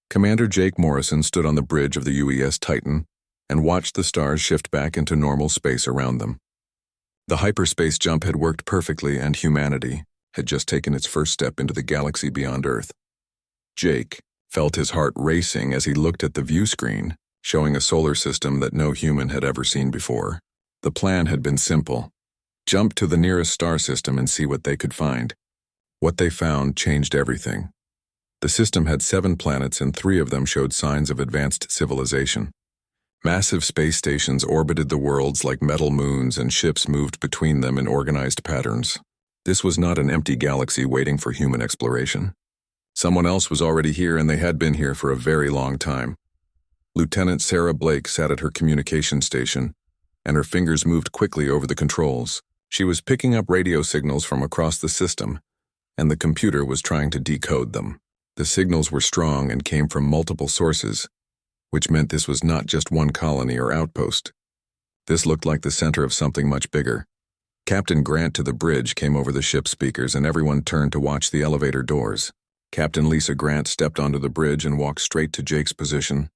Commander Jake Morrison stood on the bridge of the UES Titan and watched the stars shift back into normal space around them. The hyperspace jump had worked perfectly, and humanity had just taken its first step into the galaxy beyond Earth. Jake felt his heart racing as he looked at the view screen, showing a solar system that no human had ever seen before. The plan had been simple: jump to the nearest star system and see what they could find. What they found changed everything. The system had 7 planets, and 3 of them showed signs of advanced civilization. Massive space stations orbited the worlds like metal moons, and ships moved between them in organized patterns. This was not an empty galaxy waiting for human exploration. Someone else was already here, and they had been here for a very long time. Lieutenant Sarah Blake sat at her communication station, and her fingers moved quickly over the controls. She was picking up radio signals from across the system, and the computer was trying to decode them. The signals were strong and came from multiple sources, which meant this was not just one colony or outpost. This looked like the center of something much bigger. Captain Grant to the bridge came over the ship's speakers, and everyone turned to watch the elevator doors. Captain Lisa Grant stepped onto the bridge and walked straight to Jake's position.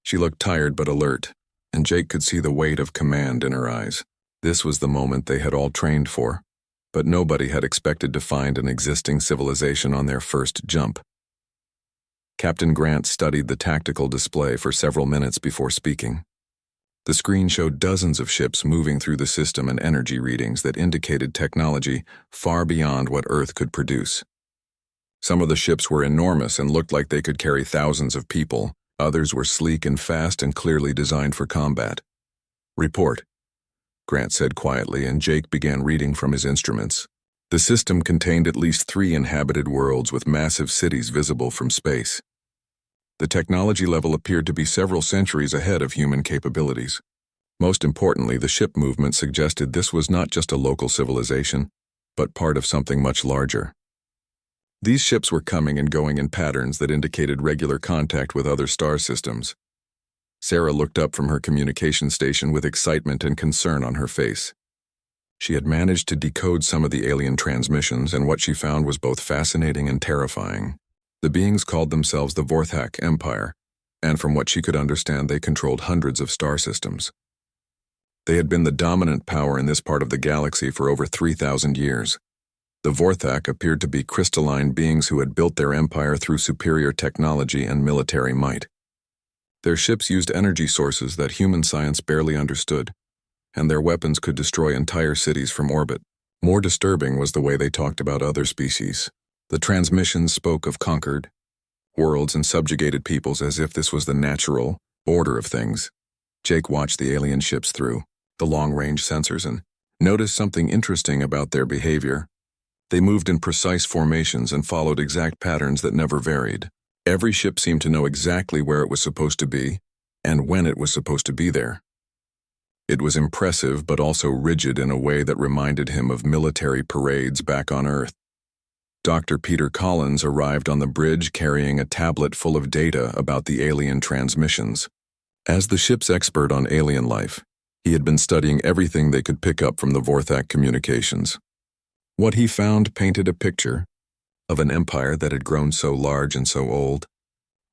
She looked tired but alert, and Jake could see the weight of command in her eyes. This was the moment they had all trained for, but nobody had expected to find an existing civilization on their first jump. Captain Grant studied the tactical display for several minutes before speaking. The screen showed dozens of ships moving through the system and energy readings that indicated technology far beyond what Earth could produce. Some of the ships were enormous and looked like they could carry thousands of people. Others were sleek and fast and clearly designed for combat. "Report," Grant said quietly, and Jake began reading from his instruments. The system contained at least 3 inhabited worlds with massive cities visible from space. The technology level appeared to be several centuries ahead of human capabilities. Most importantly, the ship movement suggested this was not just a local civilization, but part of something much larger. These ships were coming and going in patterns that indicated regular contact with other star systems. Sarah looked up from her communication station with excitement and concern on her face. She had managed to decode some of the alien transmissions, and what she found was both fascinating and terrifying. The beings called themselves the Vorthak Empire, and from what she could understand, they controlled hundreds of star systems. They had been the dominant power in this part of the galaxy for over 3,000 years. The Vorthak appeared to be crystalline beings who had built their empire through superior technology and military might. Their ships used energy sources that human science barely understood, and their weapons could destroy entire cities from orbit. More disturbing was the way they talked about other species. The transmissions spoke of conquered worlds and subjugated peoples as if this was the natural order of things. Jake watched the alien ships through the long-range sensors and noticed something interesting about their behavior. They moved in precise formations and followed exact patterns that never varied. Every ship seemed to know exactly where it was supposed to be and when it was supposed to be there. It was impressive but also rigid in a way that reminded him of military parades back on Earth. Dr. Peter Collins arrived on the bridge carrying a tablet full of data about the alien transmissions. As the ship's expert on alien life, he had been studying everything they could pick up from the Vorthak communications. What he found painted a picture of an empire that had grown so large and so old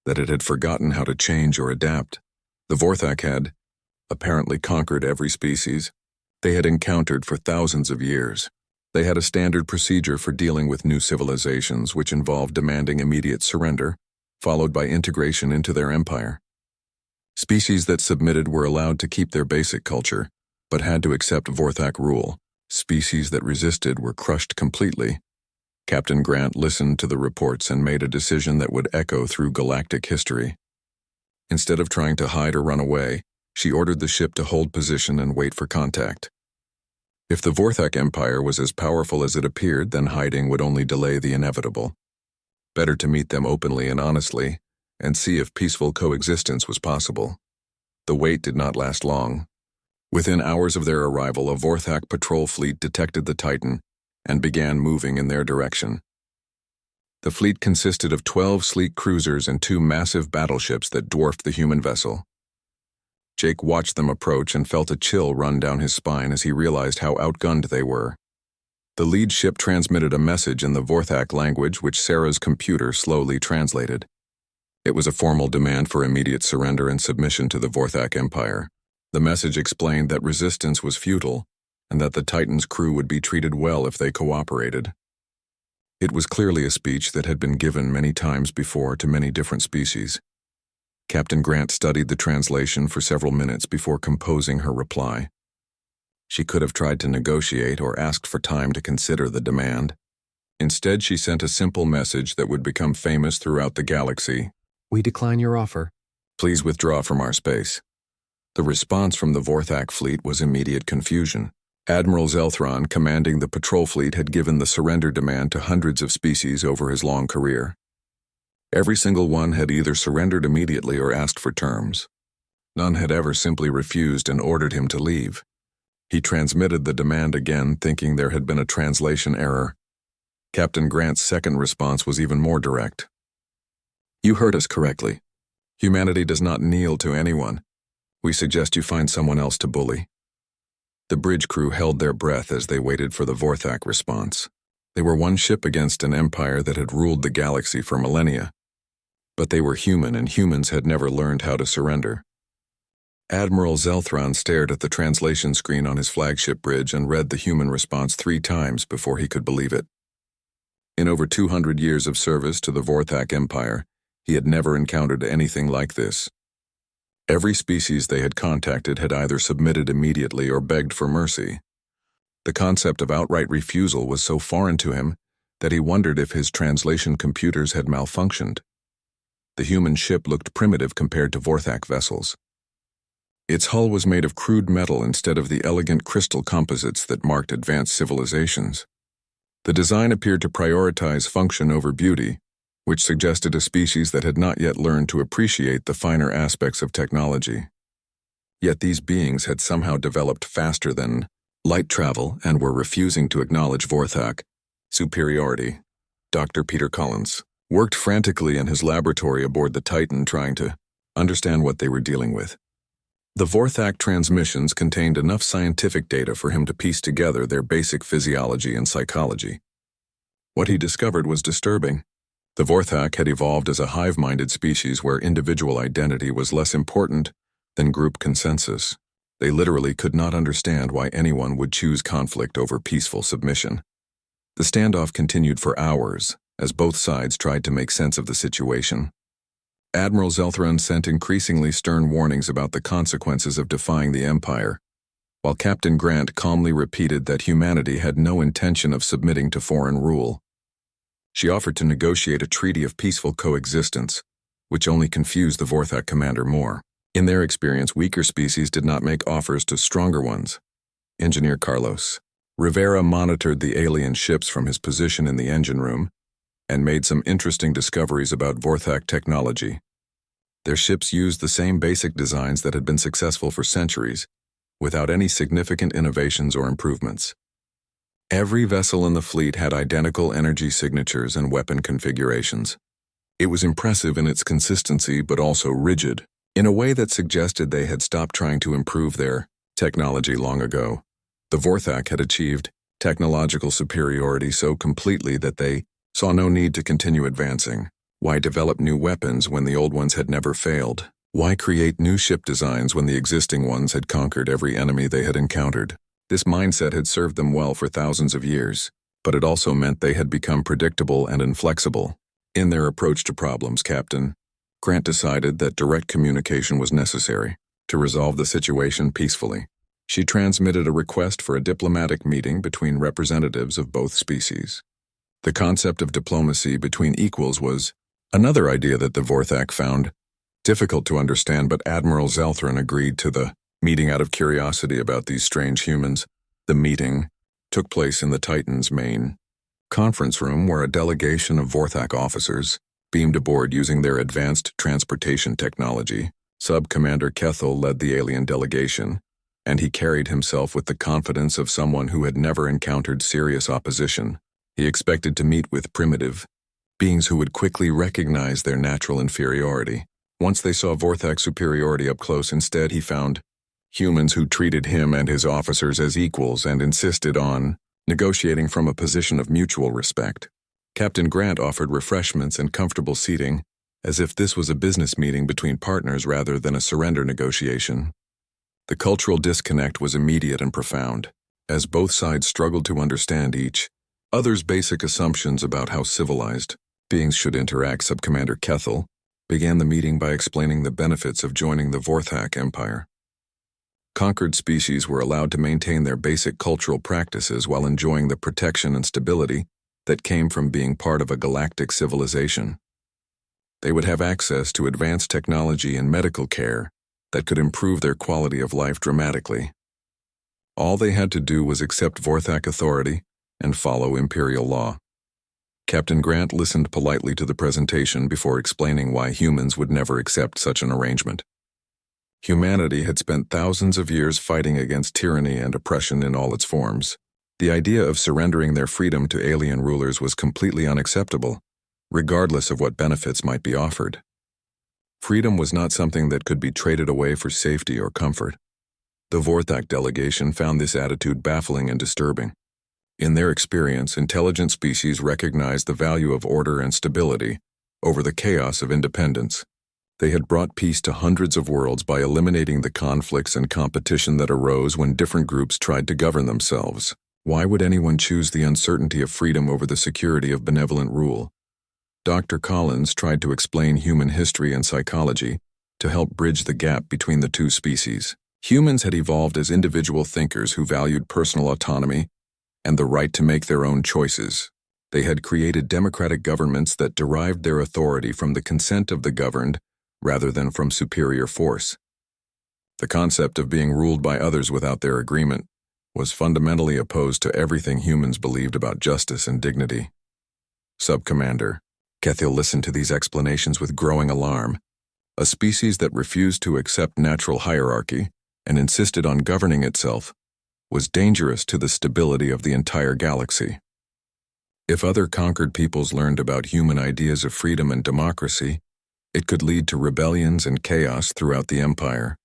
that it had forgotten how to change or adapt. The Vorthak had apparently conquered every species they had encountered for thousands of years. They had a standard procedure for dealing with new civilizations, which involved demanding immediate surrender, followed by integration into their empire. Species that submitted were allowed to keep their basic culture, but had to accept Vorthak rule. Species that resisted were crushed completely. Captain Grant listened to the reports and made a decision that would echo through galactic history. Instead of trying to hide or run away, she ordered the ship to hold position and wait for contact. If the Vorthak Empire was as powerful as it appeared, then hiding would only delay the inevitable. Better to meet them openly and honestly, and see if peaceful coexistence was possible. The wait did not last long. Within hours of their arrival, a Vorthak patrol fleet detected the Titan and began moving in their direction. The fleet consisted of 12 sleek cruisers and 2 massive battleships that dwarfed the human vessel. Jake watched them approach and felt a chill run down his spine as he realized how outgunned they were. The lead ship transmitted a message in the Vorthak language, which Sarah's computer slowly translated. It was a formal demand for immediate surrender and submission to the Vorthak Empire. The message explained that resistance was futile and that the Titan's crew would be treated well if they cooperated. It was clearly a speech that had been given many times before to many different species. Captain Grant studied the translation for several minutes before composing her reply. She could have tried to negotiate or asked for time to consider the demand. Instead, she sent a simple message that would become famous throughout the galaxy. We decline your offer. Please withdraw from our space. The response from the Vorthak fleet was immediate confusion. Admiral Zelthron, commanding the patrol fleet, had given the surrender demand to hundreds of species over his long career. Every single one had either surrendered immediately or asked for terms. None had ever simply refused and ordered him to leave. He transmitted the demand again, thinking there had been a translation error. Captain Grant's second response was even more direct. You heard us correctly. Humanity does not kneel to anyone. We suggest you find someone else to bully. The bridge crew held their breath as they waited for the Vorthak response. They were one ship against an empire that had ruled the galaxy for millennia. But they were human, and humans had never learned how to surrender. Admiral Zelthron stared at the translation screen on his flagship bridge and read the human response 3 times before he could believe it. In over 200 years of service to the Vorthak Empire, he had never encountered anything like this. Every species they had contacted had either submitted immediately or begged for mercy. The concept of outright refusal was so foreign to him that he wondered if his translation computers had malfunctioned. The human ship looked primitive compared to Vorthak vessels. Its hull was made of crude metal instead of the elegant crystal composites that marked advanced civilizations. The design appeared to prioritize function over beauty, which suggested a species that had not yet learned to appreciate the finer aspects of technology. Yet these beings had somehow developed faster than light travel and were refusing to acknowledge Vorthak superiority. Dr. Peter Collins worked frantically in his laboratory aboard the Titan, trying to understand what they were dealing with. The Vorthak transmissions contained enough scientific data for him to piece together their basic physiology and psychology. What he discovered was disturbing. The Vorthak had evolved as a hive-minded species where individual identity was less important than group consensus. They literally could not understand why anyone would choose conflict over peaceful submission. The standoff continued for hours as both sides tried to make sense of the situation. Admiral Zelthron sent increasingly stern warnings about the consequences of defying the Empire, while Captain Grant calmly repeated that humanity had no intention of submitting to foreign rule. She offered to negotiate a treaty of peaceful coexistence, which only confused the Vorthak commander more. In their experience, weaker species did not make offers to stronger ones. Engineer Carlos Rivera monitored the alien ships from his position in the engine room and made some interesting discoveries about Vorthak technology. Their ships used the same basic designs that had been successful for centuries, without any significant innovations or improvements. Every vessel in the fleet had identical energy signatures and weapon configurations. It was impressive in its consistency, but also rigid, in a way that suggested they had stopped trying to improve their technology long ago. The Vorthak had achieved technological superiority so completely that they saw no need to continue advancing. Why develop new weapons when the old ones had never failed? Why create new ship designs when the existing ones had conquered every enemy they had encountered? This mindset had served them well for thousands of years, but it also meant they had become predictable and inflexible. In their approach to problems, Captain Grant decided that direct communication was necessary to resolve the situation peacefully. She transmitted a request for a diplomatic meeting between representatives of both species. The concept of diplomacy between equals was another idea that the Vorthak found difficult to understand, but Admiral Zelthron agreed to the meeting out of curiosity about these strange humans. The meeting took place in the Titan's main conference room, where a delegation of Vorthak officers beamed aboard using their advanced transportation technology. Sub-Commander Kethel led the alien delegation, and he carried himself with the confidence of someone who had never encountered serious opposition. He expected to meet with primitive beings who would quickly recognize their natural inferiority. Once they saw Vorthak superiority up close, instead he found humans who treated him and his officers as equals and insisted on negotiating from a position of mutual respect. Captain Grant offered refreshments and comfortable seating as if this was a business meeting between partners rather than a surrender negotiation. The cultural disconnect was immediate and profound, as both sides struggled to understand each other's basic assumptions about how civilized beings should interact. Subcommander Kethel began the meeting by explaining the benefits of joining the Vorthak Empire. Conquered species were allowed to maintain their basic cultural practices while enjoying the protection and stability that came from being part of a galactic civilization. They would have access to advanced technology and medical care that could improve their quality of life dramatically. All they had to do was accept Vorthak authority and follow Imperial law. Captain Grant listened politely to the presentation before explaining why humans would never accept such an arrangement. Humanity had spent thousands of years fighting against tyranny and oppression in all its forms. The idea of surrendering their freedom to alien rulers was completely unacceptable, regardless of what benefits might be offered. Freedom was not something that could be traded away for safety or comfort. The Vorthak delegation found this attitude baffling and disturbing. In their experience, intelligent species recognized the value of order and stability over the chaos of independence. They had brought peace to hundreds of worlds by eliminating the conflicts and competition that arose when different groups tried to govern themselves. Why would anyone choose the uncertainty of freedom over the security of benevolent rule? Dr. Collins tried to explain human history and psychology to help bridge the gap between the two species. Humans had evolved as individual thinkers who valued personal autonomy and the right to make their own choices. They had created democratic governments that derived their authority from the consent of the governed rather than from superior force. The concept of being ruled by others without their agreement was fundamentally opposed to everything humans believed about justice and dignity. Subcommander Kethel listened to these explanations with growing alarm. A species that refused to accept natural hierarchy and insisted on governing itself was dangerous to the stability of the entire galaxy. If other conquered peoples learned about human ideas of freedom and democracy, it could lead to rebellions and chaos throughout the Empire.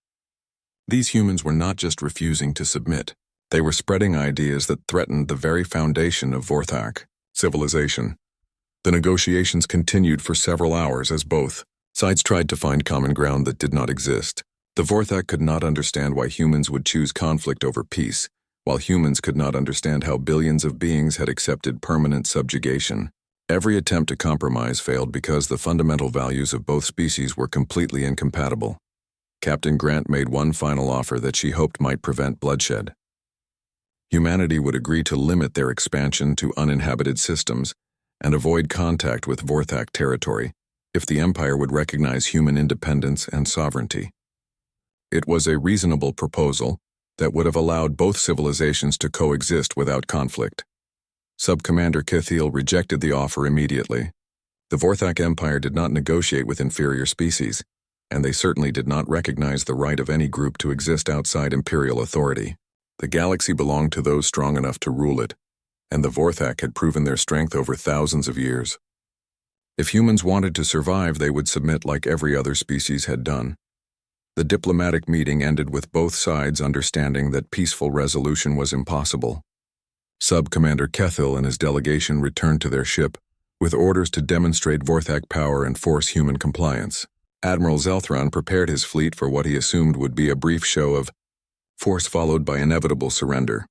These humans were not just refusing to submit, they were spreading ideas that threatened the very foundation of Vorthak civilization. The negotiations continued for several hours as both sides tried to find common ground that did not exist. The Vorthak could not understand why humans would choose conflict over peace, while humans could not understand how billions of beings had accepted permanent subjugation. Every attempt to compromise failed because the fundamental values of both species were completely incompatible. Captain Grant made one final offer that she hoped might prevent bloodshed. Humanity would agree to limit their expansion to uninhabited systems and avoid contact with Vorthak territory if the Empire would recognize human independence and sovereignty. It was a reasonable proposal that would have allowed both civilizations to coexist without conflict. Subcommander Kethel rejected the offer immediately. The Vorthak Empire did not negotiate with inferior species, and they certainly did not recognize the right of any group to exist outside Imperial authority. The galaxy belonged to those strong enough to rule it, and the Vorthak had proven their strength over thousands of years. If humans wanted to survive, they would submit like every other species had done. The diplomatic meeting ended with both sides understanding that peaceful resolution was impossible. Sub-Commander Kethel and his delegation returned to their ship, with orders to demonstrate Vorthak power and force human compliance. Admiral Zelthron prepared his fleet for what he assumed would be a brief show of force followed by inevitable surrender.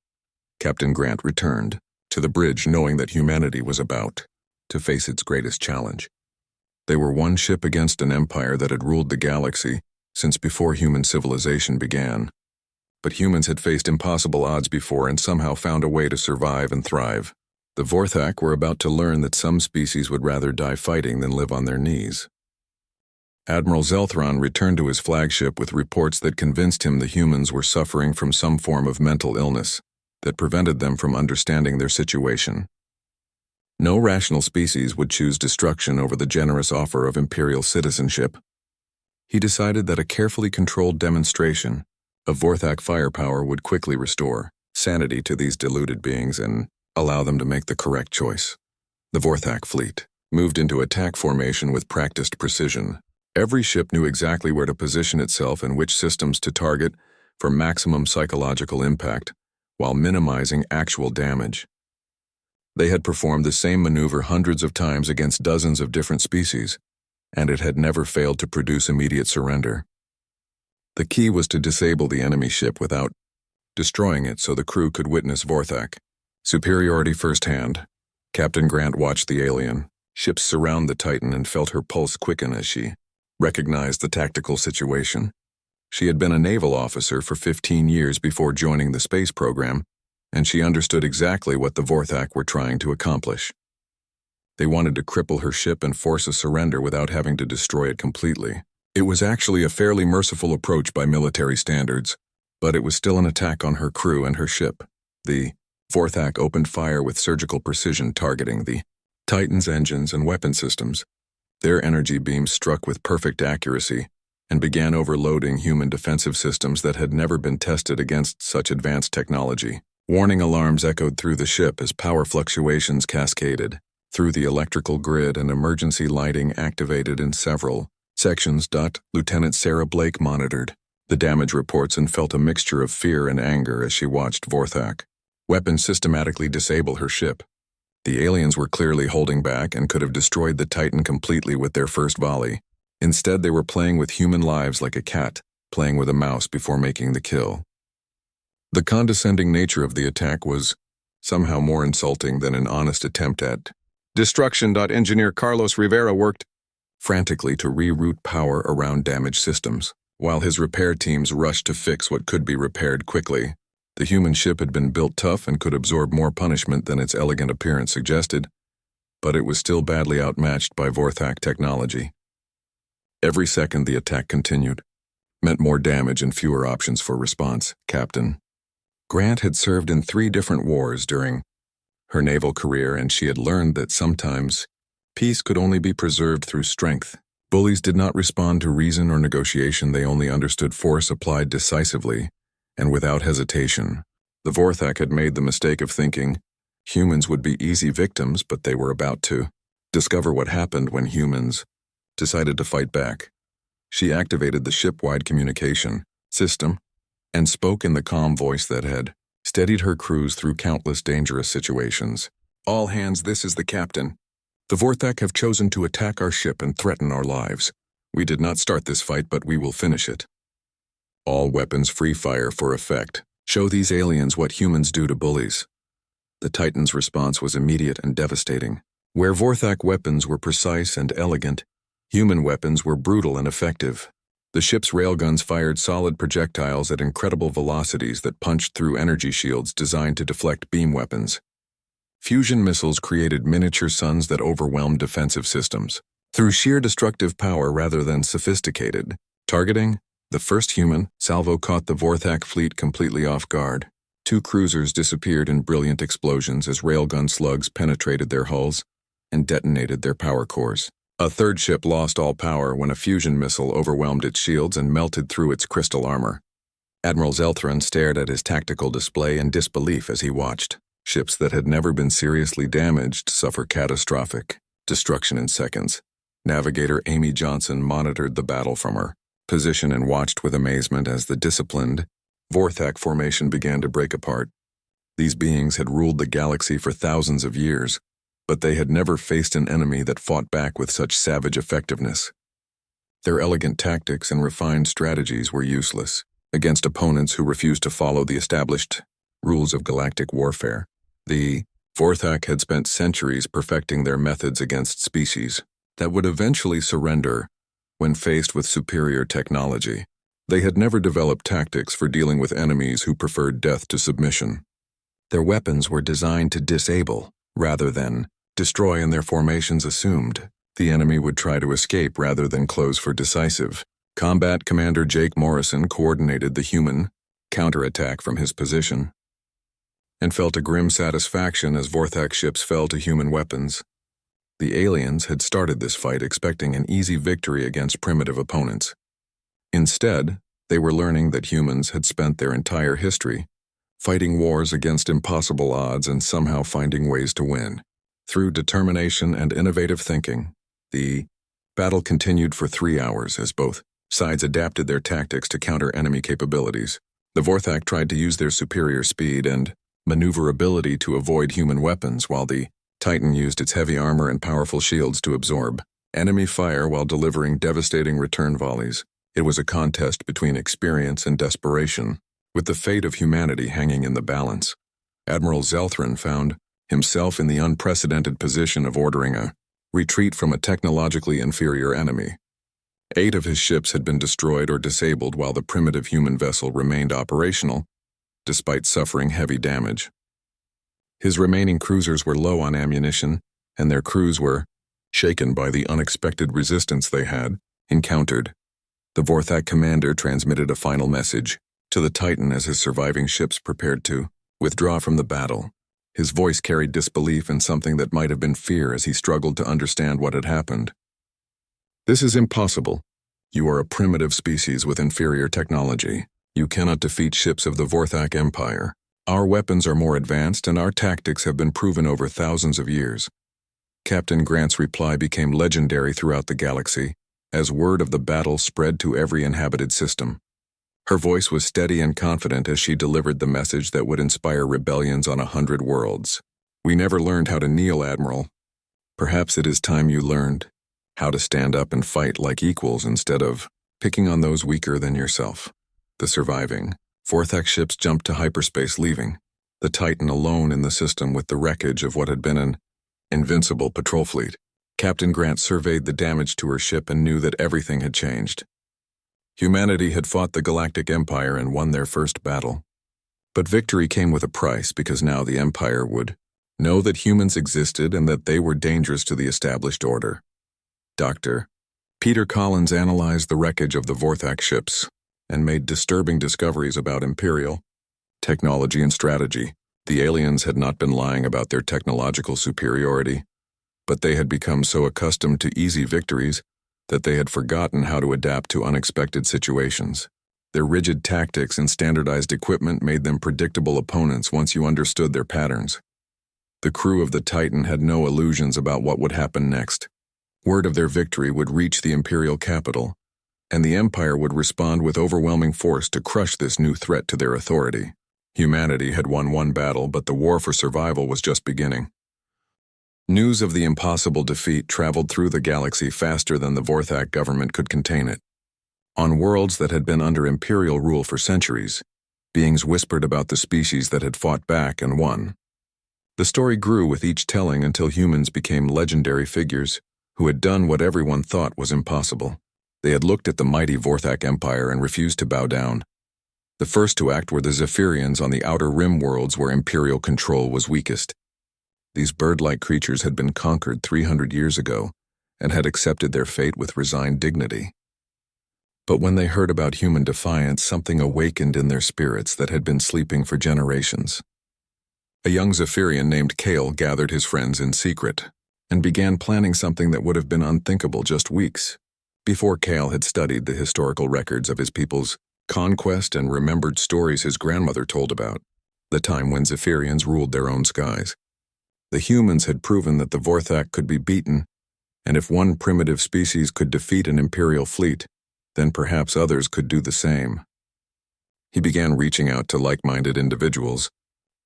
Captain Grant returned to the bridge knowing that humanity was about to face its greatest challenge. They were one ship against an empire that had ruled the galaxy since before human civilization began. But humans had faced impossible odds before and somehow found a way to survive and thrive. The Vorthak were about to learn that some species would rather die fighting than live on their knees. Admiral Zelthron returned to his flagship with reports that convinced him the humans were suffering from some form of mental illness that prevented them from understanding their situation. No rational species would choose destruction over the generous offer of imperial citizenship. He decided that a carefully controlled demonstration of Vorthak firepower would quickly restore sanity to these deluded beings and allow them to make the correct choice. The Vorthak fleet moved into attack formation with practiced precision. Every ship knew exactly where to position itself and which systems to target for maximum psychological impact while minimizing actual damage. They had performed the same maneuver hundreds of times against dozens of different species, and it had never failed to produce immediate surrender. The key was to disable the enemy ship without destroying it so the crew could witness Vorthak. Superiority firsthand. Captain Grant watched the alien ships surround the Titan and felt her pulse quicken as she recognized the tactical situation. She had been a naval officer for 15 years before joining the space program, and she understood exactly what the Vorthak were trying to accomplish. They wanted to cripple her ship and force a surrender without having to destroy it completely. It was actually a fairly merciful approach by military standards, but it was still an attack on her crew and her ship. The Vorthak opened fire with surgical precision, targeting the Titan's engines and weapon systems. Their energy beams struck with perfect accuracy and began overloading human defensive systems that had never been tested against such advanced technology. Warning alarms echoed through the ship as power fluctuations cascaded through the electrical grid, and emergency lighting activated in several sections. Lieutenant Sarah Blake monitored the damage reports and felt a mixture of fear and anger as she watched Vorthak weapons systematically disable her ship. The aliens were clearly holding back and could have destroyed the Titan completely with their first volley. Instead, they were playing with human lives like a cat playing with a mouse before making the kill. The condescending nature of the attack was somehow more insulting than an honest attempt at destruction. Engineer Carlos Rivera worked frantically to reroute power around damaged systems, while his repair teams rushed to fix what could be repaired quickly. The human ship had been built tough and could absorb more punishment than its elegant appearance suggested, but it was still badly outmatched by Vorthak technology. Every second the attack continued meant more damage and fewer options for response. Captain Grant had served in 3 different wars during her naval career, and she had learned that sometimes peace could only be preserved through strength. Bullies did not respond to reason or negotiation, they only understood force applied decisively and without hesitation. The Vorthak had made the mistake of thinking humans would be easy victims, but they were about to discover what happened when humans decided to fight back. She activated the ship-wide communication system and spoke in the calm voice that had steadied her crews through countless dangerous situations. All hands, this is the captain. The Vorthak have chosen to attack our ship and threaten our lives. We did not start this fight, but we will finish it. All weapons free fire for effect. Show these aliens what humans do to bullies. The Titan's response was immediate and devastating. Where Vorthak weapons were precise and elegant, human weapons were brutal and effective. The ship's railguns fired solid projectiles at incredible velocities that punched through energy shields designed to deflect beam weapons. Fusion missiles created miniature suns that overwhelmed defensive systems. Through sheer destructive power rather than sophisticated targeting, the first human salvo caught the Vorthak fleet completely off guard. 2 cruisers disappeared in brilliant explosions as railgun slugs penetrated their hulls and detonated their power cores. A 3rd ship lost all power when a fusion missile overwhelmed its shields and melted through its crystal armor. Admiral Zelthran stared at his tactical display in disbelief as he watched ships that had never been seriously damaged suffer catastrophic destruction in seconds. Navigator Amy Johnson monitored the battle from her position and watched with amazement as the disciplined Vorthak formation began to break apart. These beings had ruled the galaxy for thousands of years, but they had never faced an enemy that fought back with such savage effectiveness. Their elegant tactics and refined strategies were useless against opponents who refused to follow the established rules of galactic warfare. The Vorthak had spent centuries perfecting their methods against species that would eventually surrender when faced with superior technology. They had never developed tactics for dealing with enemies who preferred death to submission. Their weapons were designed to disable rather than destroy, and their formations assumed the enemy would try to escape rather than close for decisive combat. Commander Jake Morrison coordinated the human counterattack from his position and felt a grim satisfaction as Vorthak ships fell to human weapons. The aliens had started this fight expecting an easy victory against primitive opponents. Instead, they were learning that humans had spent their entire history fighting wars against impossible odds and somehow finding ways to win. Through determination and innovative thinking, the battle continued for 3 hours as both sides adapted their tactics to counter enemy capabilities. The Vorthak tried to use their superior speed and maneuverability to avoid human weapons, while the Titan used its heavy armor and powerful shields to absorb enemy fire while delivering devastating return volleys. It was a contest between experience and desperation, with the fate of humanity hanging in the balance. Admiral Zelthrin found himself in the unprecedented position of ordering a retreat from a technologically inferior enemy. 8 of his ships had been destroyed or disabled while the primitive human vessel remained operational, despite suffering heavy damage. His remaining cruisers were low on ammunition, and their crews were shaken by the unexpected resistance they had encountered. The Vorthak commander transmitted a final message to the Titan as his surviving ships prepared to withdraw from the battle. His voice carried disbelief and something that might have been fear as he struggled to understand what had happened. "This is impossible. You are a primitive species with inferior technology. You cannot defeat ships of the Vorthak Empire. Our weapons are more advanced and our tactics have been proven over thousands of years." Captain Grant's reply became legendary throughout the galaxy, as word of the battle spread to every inhabited system. Her voice was steady and confident as she delivered the message that would inspire rebellions on 100 worlds. "We never learned how to kneel, Admiral. Perhaps it is time you learned how to stand up and fight like equals instead of picking on those weaker than yourself." The surviving Vorthak ships jumped to hyperspace, leaving the Titan alone in the system with the wreckage of what had been an invincible patrol fleet. Captain Grant surveyed the damage to her ship and knew that everything had changed. Humanity had fought the Galactic Empire and won their first battle. But victory came with a price, because now the Empire would know that humans existed and that they were dangerous to the established order. Dr. Peter Collins analyzed the wreckage of the Vorthak ships and made disturbing discoveries about Imperial technology and strategy. The aliens had not been lying about their technological superiority, but they had become so accustomed to easy victories that they had forgotten how to adapt to unexpected situations. Their rigid tactics and standardized equipment made them predictable opponents once you understood their patterns. The crew of the Titan had no illusions about what would happen next. Word of their victory would reach the Imperial capital, and the Empire would respond with overwhelming force to crush this new threat to their authority. Humanity had won one battle, but the war for survival was just beginning. News of the impossible defeat traveled through the galaxy faster than the Vorthak government could contain it. On worlds that had been under Imperial rule for centuries, beings whispered about the species that had fought back and won. The story grew with each telling until humans became legendary figures who had done what everyone thought was impossible. They had looked at the mighty Vorthak Empire and refused to bow down. The first to act were the Zephyrians on the outer rim worlds where Imperial control was weakest. These bird-like creatures had been conquered 300 years ago and had accepted their fate with resigned dignity. But when they heard about human defiance, something awakened in their spirits that had been sleeping for generations. A young Zephyrian named Kale gathered his friends in secret and began planning something that would have been unthinkable just weeks before. Kale had studied the historical records of his people's conquest and remembered stories his grandmother told about the time when Zephyrians ruled their own skies. The humans had proven that the Vorthak could be beaten, and if one primitive species could defeat an Imperial fleet, then perhaps others could do the same. He began reaching out to like-minded individuals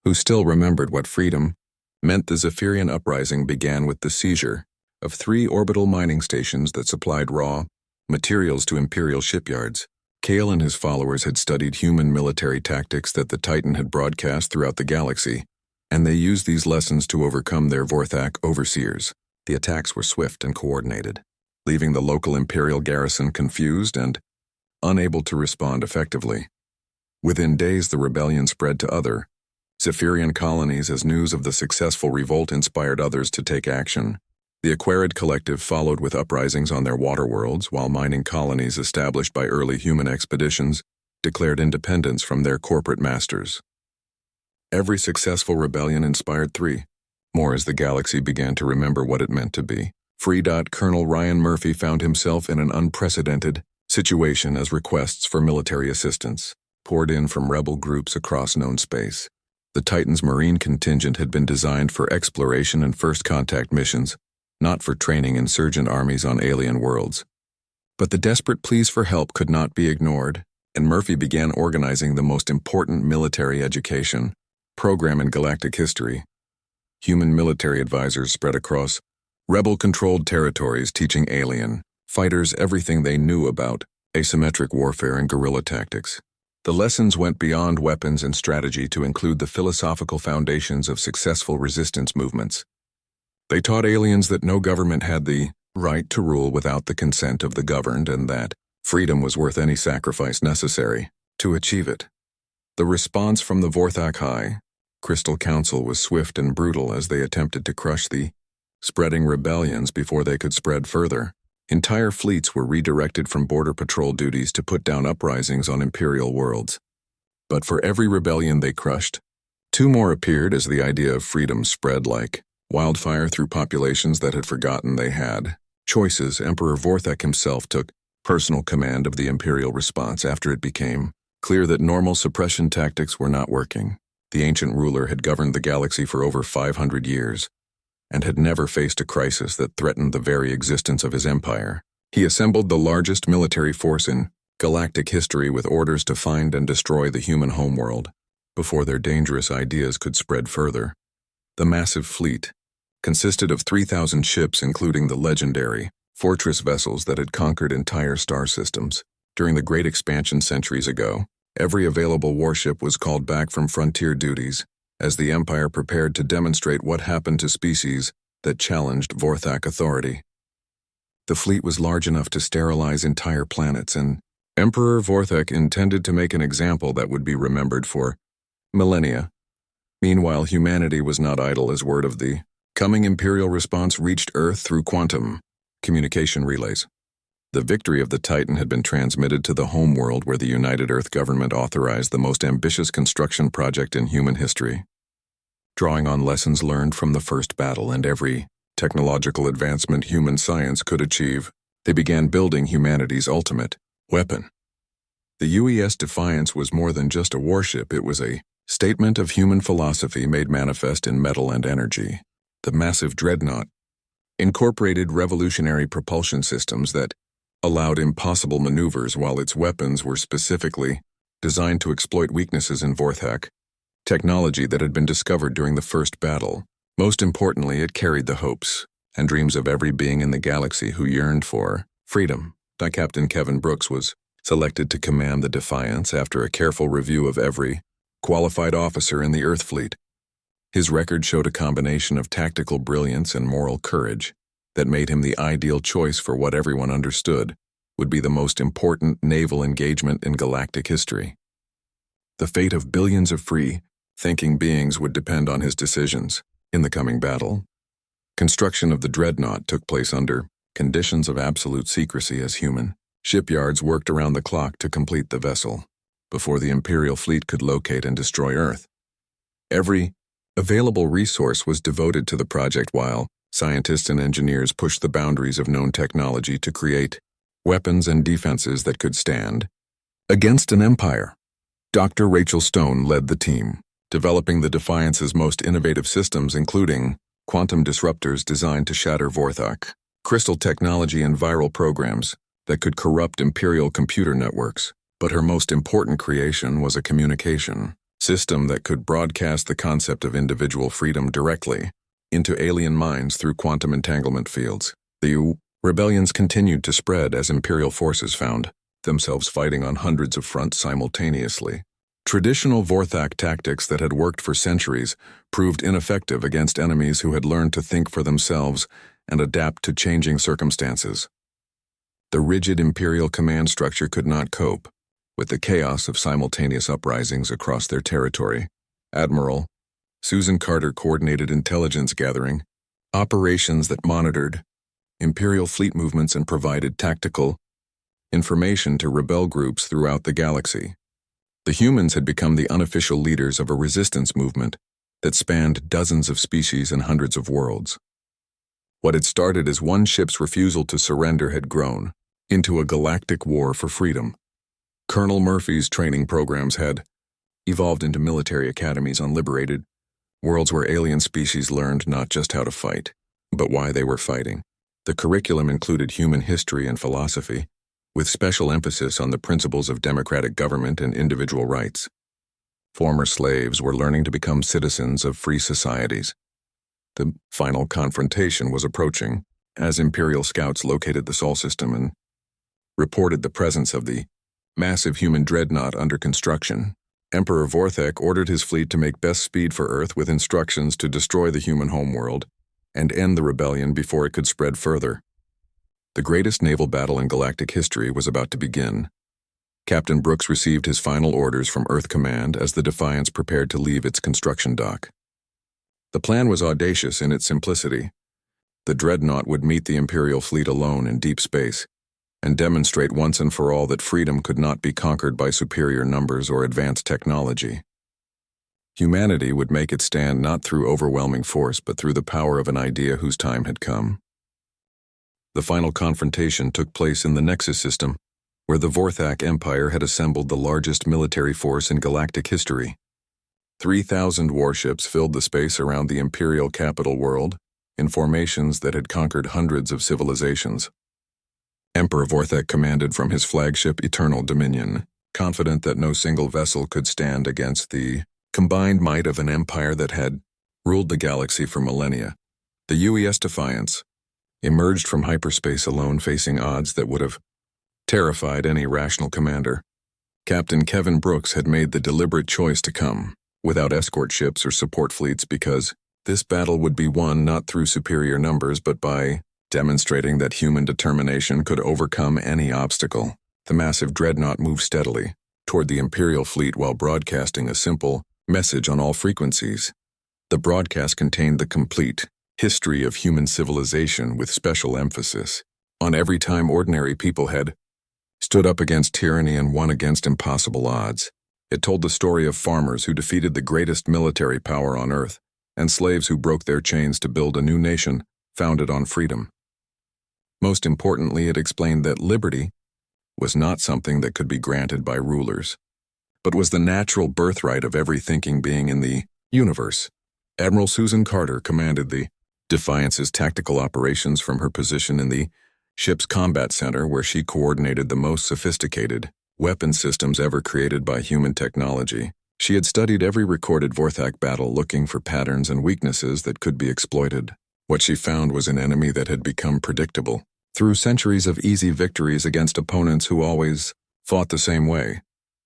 who still remembered what freedom meant. The Zephyrian uprising began with the seizure of 3 orbital mining stations that supplied raw materials to Imperial shipyards. Kale and his followers had studied human military tactics that the Titan had broadcast throughout the galaxy, and they used these lessons to overcome their Vorthak overseers. The attacks were swift and coordinated, leaving the local Imperial garrison confused and unable to respond effectively. Within days, the rebellion spread to other Zephyrian colonies as news of the successful revolt inspired others to take action. The Aquarid Collective followed with uprisings on their water worlds, while mining colonies established by early human expeditions declared independence from their corporate masters. Every successful rebellion inspired 3 more as the galaxy began to remember what it meant to be free. Colonel Ryan Murphy found himself in an unprecedented situation as requests for military assistance poured in from rebel groups across known space. The Titan's Marine contingent had been designed for exploration and first contact missions, not for training insurgent armies on alien worlds. But the desperate pleas for help could not be ignored, and Murphy began organizing the most important military education program in galactic history. Human military advisors spread across rebel-controlled territories teaching alien fighters everything they knew about asymmetric warfare and guerrilla tactics. The lessons went beyond weapons and strategy to include the philosophical foundations of successful resistance movements. They taught aliens that no government had the right to rule without the consent of the governed and that freedom was worth any sacrifice necessary to achieve it. The response from the Vorthak High Crystal Council was swift and brutal as they attempted to crush the spreading rebellions before they could spread further. Entire fleets were redirected from border patrol duties to put down uprisings on imperial worlds. But for every rebellion they crushed, two more appeared as the idea of freedom spread like wildfire through populations that had forgotten they had choices. Emperor Vorthak himself took personal command of the imperial response after it became clear that normal suppression tactics were not working. The ancient ruler had governed the galaxy for over 500 years and had never faced a crisis that threatened the very existence of his empire. He assembled the largest military force in galactic history with orders to find and destroy the human homeworld before their dangerous ideas could spread further. The massive fleet consisted of 3,000 ships, including the legendary fortress vessels that had conquered entire star systems. During the Great Expansion centuries ago, every available warship was called back from frontier duties as the Empire prepared to demonstrate what happened to species that challenged Vorthak authority. The fleet was large enough to sterilize entire planets, and Emperor Vorthak intended to make an example that would be remembered for millennia. Meanwhile, humanity was not idle as word of the coming Imperial response reached Earth through quantum communication relays. The victory of the Titan had been transmitted to the homeworld where the United Earth government authorized the most ambitious construction project in human history. Drawing on lessons learned from the first battle and every technological advancement human science could achieve, they began building humanity's ultimate weapon. The UES Defiance was more than just a warship, it was a statement of human philosophy made manifest in metal and energy. The massive Dreadnought incorporated revolutionary propulsion systems that allowed impossible maneuvers, while its weapons were specifically designed to exploit weaknesses in Vorthak technology that had been discovered during the first battle. Most importantly, it carried the hopes and dreams of every being in the galaxy who yearned for freedom. Captain Kevin Brooks was selected to command the Defiance after a careful review of every qualified officer in the Earth fleet. His record showed a combination of tactical brilliance and moral courage that made him the ideal choice for what everyone understood would be the most important naval engagement in galactic history. The fate of billions of free, thinking beings would depend on his decisions. In the coming battle, construction of the Dreadnought took place under conditions of absolute secrecy as human shipyards worked around the clock to complete the vessel before the Imperial fleet could locate and destroy Earth. Every available resource was devoted to the project while scientists and engineers pushed the boundaries of known technology to create weapons and defenses that could stand against an empire. Dr. Rachel Stone led the team, developing the Defiance's most innovative systems, including quantum disruptors designed to shatter Vorthak, crystal technology, and viral programs that could corrupt Imperial computer networks. But her most important creation was a communication system that could broadcast the concept of individual freedom directly into alien minds through quantum entanglement fields. The rebellions continued to spread as Imperial forces found themselves fighting on hundreds of fronts simultaneously. Traditional Vorthak tactics that had worked for centuries proved ineffective against enemies who had learned to think for themselves and adapt to changing circumstances. The rigid Imperial command structure could not cope with the chaos of simultaneous uprisings across their territory. Admiral Susan Carter coordinated intelligence gathering, operations that monitored Imperial fleet movements and provided tactical information to rebel groups throughout the galaxy. The humans had become the unofficial leaders of a resistance movement that spanned dozens of species and hundreds of worlds. What had started as one ship's refusal to surrender had grown into a galactic war for freedom. Colonel Murphy's training programs had evolved into military academies on liberated worlds where alien species learned not just how to fight, but why they were fighting. The curriculum included human history and philosophy, with special emphasis on the principles of democratic government and individual rights. Former slaves were learning to become citizens of free societies. The final confrontation was approaching, as Imperial scouts located the Sol system and reported the presence of the massive human dreadnought under construction. Emperor Vorthek ordered his fleet to make best speed for Earth with instructions to destroy the human homeworld and end the rebellion before it could spread further. The greatest naval battle in galactic history was about to begin. Captain Brooks received his final orders from Earth Command as the Defiance prepared to leave its construction dock. The plan was audacious in its simplicity. The Dreadnought would meet the Imperial fleet alone in deep space and demonstrate once and for all that freedom could not be conquered by superior numbers or advanced technology. Humanity would make its stand not through overwhelming force but through the power of an idea whose time had come. The final confrontation took place in the Nexus system, where the Vorthak Empire had assembled the largest military force in galactic history. 3,000 warships filled the space around the Imperial capital world, in formations that had conquered hundreds of civilizations. Emperor Vorthek commanded from his flagship Eternal Dominion, confident that no single vessel could stand against the combined might of an empire that had ruled the galaxy for millennia. The UES Defiance emerged from hyperspace alone, facing odds that would have terrified any rational commander. Captain Kevin Brooks had made the deliberate choice to come without escort ships or support fleets because this battle would be won not through superior numbers but by demonstrating that human determination could overcome any obstacle. The massive dreadnought moved steadily toward the Imperial fleet while broadcasting a simple message on all frequencies. The broadcast contained the complete history of human civilization with special emphasis on every time ordinary people had stood up against tyranny and won against impossible odds. It told the story of farmers who defeated the greatest military power on Earth and slaves who broke their chains to build a new nation founded on freedom. Most importantly, it explained that liberty was not something that could be granted by rulers, but was the natural birthright of every thinking being in the universe. Admiral Susan Carter commanded the Defiance's tactical operations from her position in the ship's combat center, where she coordinated the most sophisticated weapon systems ever created by human technology. She had studied every recorded Vorthak battle, looking for patterns and weaknesses that could be exploited. What she found was an enemy that had become predictable. Through centuries of easy victories against opponents who always fought the same way,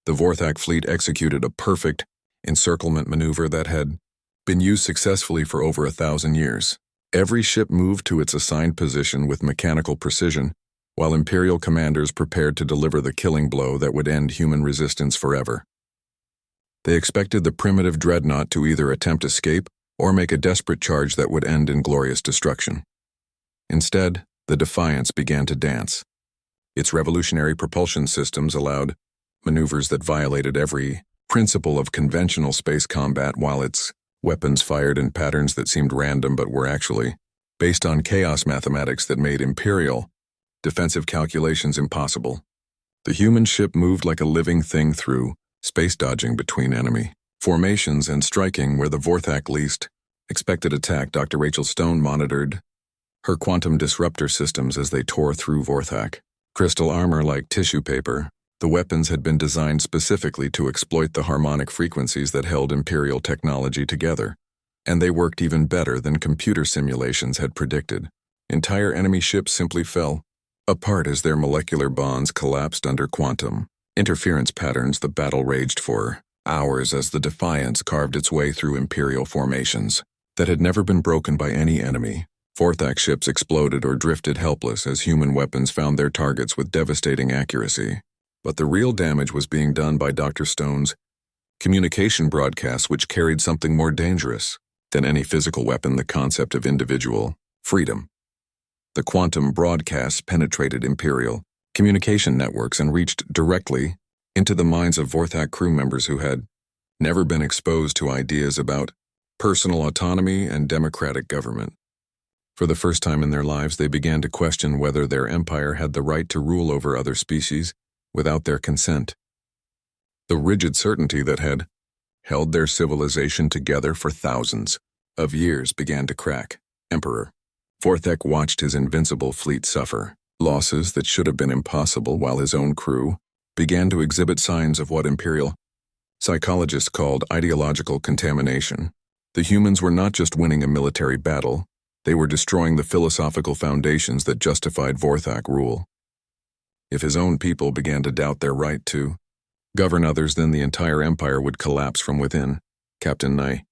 the Vorthak fleet executed a perfect encirclement maneuver that had been used successfully for over 1,000 years. Every ship moved to its assigned position with mechanical precision, while Imperial commanders prepared to deliver the killing blow that would end human resistance forever. They expected the primitive dreadnought to either attempt escape or make a desperate charge that would end in glorious destruction. Instead, the Defiance began to dance. Its revolutionary propulsion systems allowed maneuvers that violated every principle of conventional space combat, while its weapons fired in patterns that seemed random but were actually based on chaos mathematics that made Imperial defensive calculations impossible. The human ship moved like a living thing through space, dodging between enemy formations and striking where the Vorthak least expected attack. Dr. Rachel Stone monitored her quantum disruptor systems as they tore through Vorthak. Crystal armor like tissue paper, the weapons had been designed specifically to exploit the harmonic frequencies that held Imperial technology together, and they worked even better than computer simulations had predicted. Entire enemy ships simply fell apart as their molecular bonds collapsed under quantum interference patterns. The battle raged for hours as the Defiance carved its way through Imperial formations that had never been broken by any enemy. Vorthak ships exploded or drifted helpless as human weapons found their targets with devastating accuracy. But the real damage was being done by Dr. Stone's communication broadcasts, which carried something more dangerous than any physical weapon: the concept of individual freedom. The quantum broadcasts penetrated Imperial communication networks and reached directly into the minds of Vorthak crew members who had never been exposed to ideas about personal autonomy and democratic government. For the first time in their lives, they began to question whether their empire had the right to rule over other species without their consent. The rigid certainty that had held their civilization together for thousands of years began to crack. Emperor Vorthek watched his invincible fleet suffer losses that should have been impossible, while his own crew began to exhibit signs of what Imperial psychologists called ideological contamination. The humans were not just winning a military battle, they were destroying the philosophical foundations that justified Vorthak rule. If his own people began to doubt their right to govern others, then the entire empire would collapse from within. Captain Nye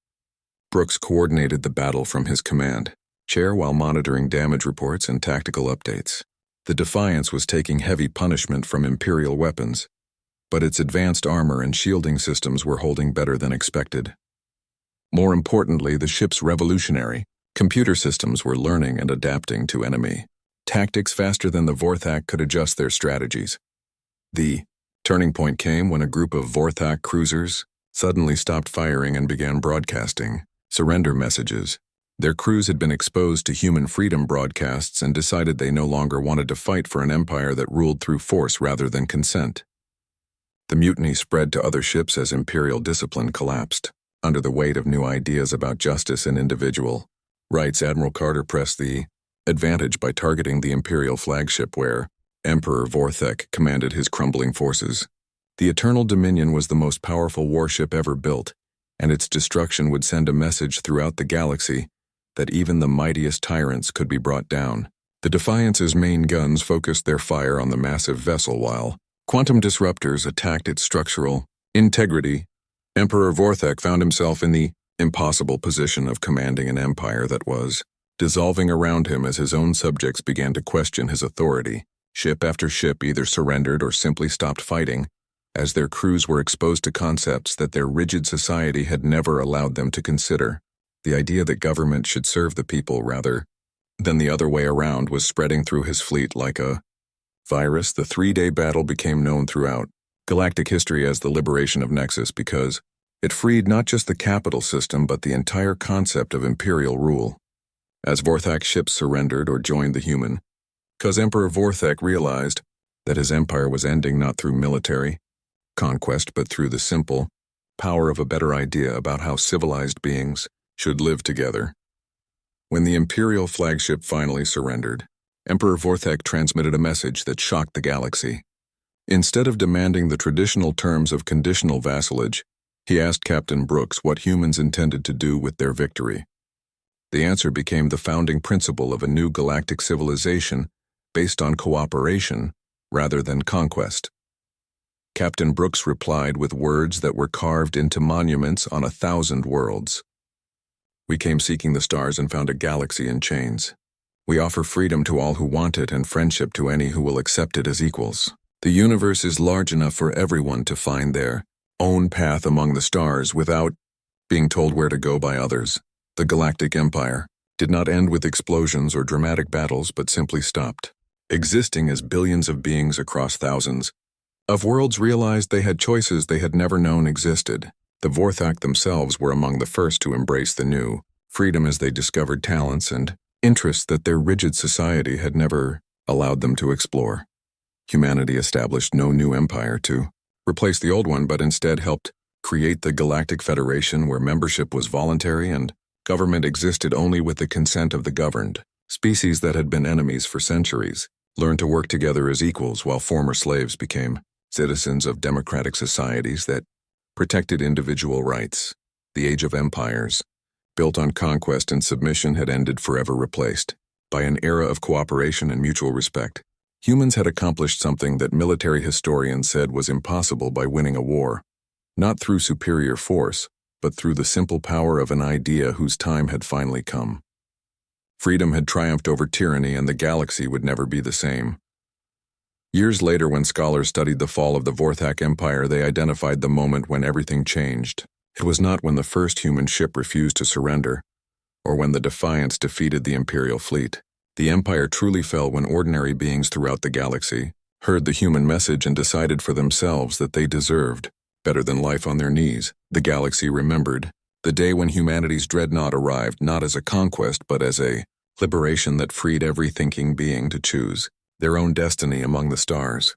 Brooks coordinated the battle from his command chair while monitoring damage reports and tactical updates. The Defiance was taking heavy punishment from Imperial weapons, but its advanced armor and shielding systems were holding better than expected. More importantly, the ship's revolutionary computer systems were learning and adapting to enemy tactics faster than the Vorthak could adjust their strategies. The turning point came when a group of Vorthak cruisers suddenly stopped firing and began broadcasting surrender messages. Their crews had been exposed to human freedom broadcasts and decided they no longer wanted to fight for an empire that ruled through force rather than consent. The mutiny spread to other ships as Imperial discipline collapsed. Under the weight of new ideas about justice and individual rights, Admiral Carter pressed the advantage by targeting the Imperial flagship where Emperor Vorthak commanded his crumbling forces. The Eternal Dominion was the most powerful warship ever built, and its destruction would send a message throughout the galaxy that even the mightiest tyrants could be brought down. The Defiance's main guns focused their fire on the massive vessel while quantum disruptors attacked its structural integrity. Emperor Vorthak found himself in the impossible position of commanding an empire that was dissolving around him as his own subjects began to question his authority. Ship after ship either surrendered or simply stopped fighting, as their crews were exposed to concepts that their rigid society had never allowed them to consider. The idea that government should serve the people rather than the other way around was spreading through his fleet like a virus. The 3-day battle became known throughout galactic history as the liberation of Nexus because it freed not just the capital system but the entire concept of imperial rule. As Vorthak ships surrendered or joined the human, because Emperor Vorthak realized that his empire was ending not through military conquest but through the simple power of a better idea about how civilized beings should live together. When the Imperial flagship finally surrendered, Emperor Vorthak transmitted a message that shocked the galaxy. Instead of demanding the traditional terms of conditional vassalage, he asked Captain Brooks what humans intended to do with their victory. The answer became the founding principle of a new galactic civilization based on cooperation rather than conquest. Captain Brooks replied with words that were carved into monuments on 1,000 worlds. We came seeking the stars and found a galaxy in chains. We offer freedom to all who want it and friendship to any who will accept it as equals. The universe is large enough for everyone to find their own path among the stars without being told where to go by others. The Galactic Empire did not end with explosions or dramatic battles but simply stopped existing as billions of beings across thousands of worlds realized they had choices they had never known existed. The Vorthak themselves were among the first to embrace the new freedom as they discovered talents and interests that their rigid society had never allowed them to explore. Humanity established no new empire to replace the old one, but instead helped create the Galactic Federation where membership was voluntary and government existed only with the consent of the governed. Species that had been enemies for centuries learned to work together as equals while former slaves became citizens of democratic societies that protected individual rights. The Age of Empires, built on conquest and submission, had ended, forever replaced by an era of cooperation and mutual respect. Humans had accomplished something that military historians said was impossible by winning a war, not through superior force, but through the simple power of an idea whose time had finally come. Freedom had triumphed over tyranny, and the galaxy would never be the same. Years later, when scholars studied the fall of the Vorthak Empire, they identified the moment when everything changed. It was not when the first human ship refused to surrender, or when the Defiance defeated the Imperial fleet. The Empire truly fell when ordinary beings throughout the galaxy heard the human message and decided for themselves that they deserved better than life on their knees. The galaxy remembered the day when humanity's Dreadnought arrived, not as a conquest but as a liberation that freed every thinking being to choose their own destiny among the stars.